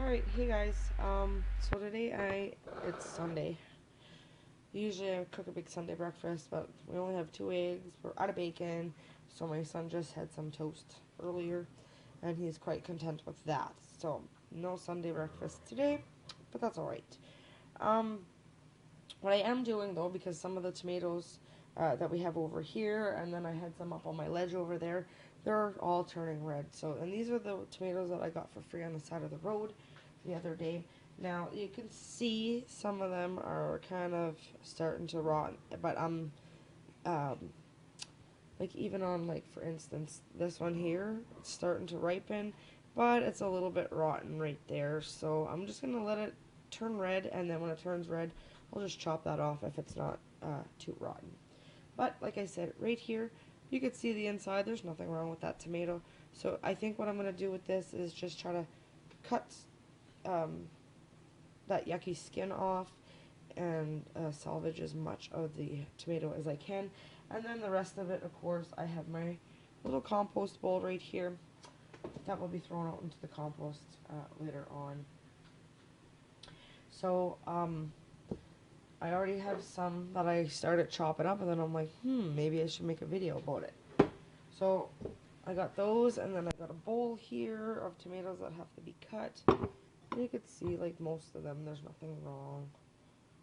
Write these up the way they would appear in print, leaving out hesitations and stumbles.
Alright, hey guys. So today it's Sunday. Usually I cook a big Sunday breakfast, but we only have 2 eggs. We're out of bacon, so my son just had some toast earlier, and he's quite content with that. So no Sunday breakfast today, but that's alright. Um, what I am doing though, because some of the tomatoes that we have over here, and then I had some up on my ledge over there, they're all turning red. So, and these are the tomatoes that I got for free on the side of the road the other day. Now you can see some of them are kind of starting to rot, but um, like even on, like, for instance, this one here, it's starting to ripen, but it's a little bit rotten right there. So I'm just gonna let it turn red, and then when it turns red, I'll just chop that off if it's not too rotten. But like I said, right here, you can see the inside. There's nothing wrong with that tomato. So I think what I'm gonna do with this is just try to cut um, that yucky skin off and salvage as much of the tomato as I can. And then the rest of it, of course, I have my little compost bowl right here. That will be thrown out into the compost later on. So, I already have some that I started chopping up, and then I'm like, maybe I should make a video about it. So, I got those, and then I got a bowl here of tomatoes that have to be cut. You can see, like, most of them, there's nothing wrong.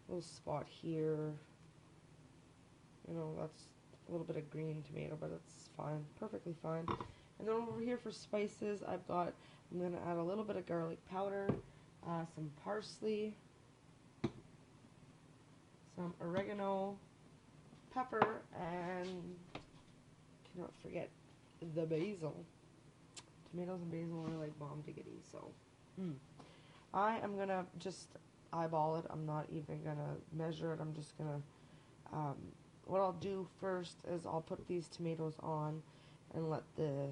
Little spot here. You know, that's a little bit of green tomato, but it's fine, perfectly fine. And then over here for spices, I'm going to add a little bit of garlic powder, some parsley, some oregano, pepper, and cannot forget the basil. Tomatoes and basil are like bomb diggity, so I am going to just eyeball it. I'm not even going to measure it. I'm just going to, what I'll do first is I'll put these tomatoes on and let the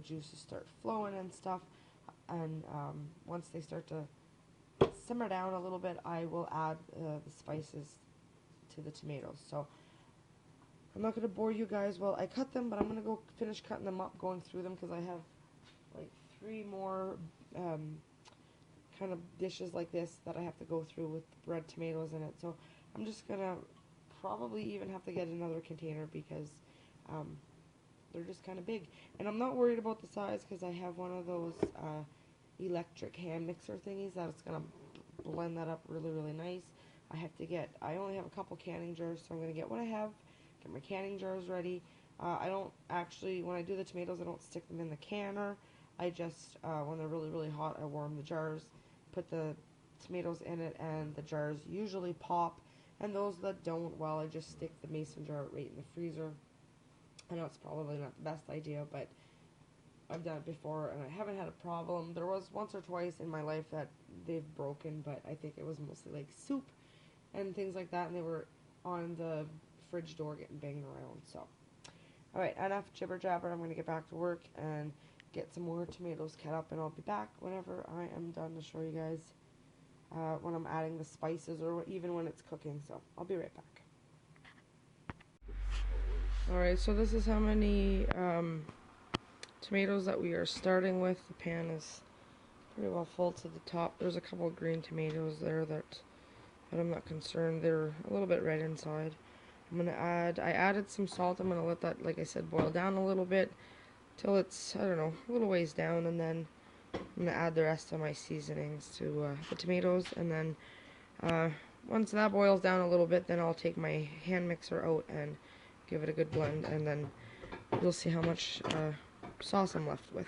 juices start flowing and stuff. And once they start to simmer down a little bit, I will add the spices to the tomatoes. So I'm not going to bore you guys while I cut them, but I'm going to go finish cutting them up, going through them, because I have like 3 more kind of dishes like this that I have to go through with red tomatoes in it. So I'm just going to probably even have to get another container, because they're just kind of big. And I'm not worried about the size, because I have one of those electric hand mixer thingies that's going to blend that up really, really nice. I only have a couple canning jars, so I'm going to get what I have, get my canning jars ready. I don't actually, when I do the tomatoes, I don't stick them in the canner. I just, when they're really, really hot, I warm the jars, put the tomatoes in it, and the jars usually pop. And those that don't, well, I just stick the mason jar right in the freezer. I know it's probably not the best idea, but I've done it before, and I haven't had a problem. There was once or twice in my life that they've broken, but I think it was mostly like soup and things like that, and they were on the fridge door getting banged around. So, alright, enough jibber jabber. I'm going to get back to work and get some more tomatoes cut up, and I'll be back whenever I am done to show you guys when I'm adding the spices, or even when it's cooking. So I'll be right back. Alright, so this is how many tomatoes that we are starting with. The pan is pretty well full to the top. There's a couple of green tomatoes there but I'm not concerned. They're a little bit red inside. I added some salt. I'm going to let that, like I said, boil down a little bit till it's, I don't know, a little ways down, and then I'm going to add the rest of my seasonings to the tomatoes, and then once that boils down a little bit, then I'll take my hand mixer out and give it a good blend, and then you'll see how much sauce I'm left with.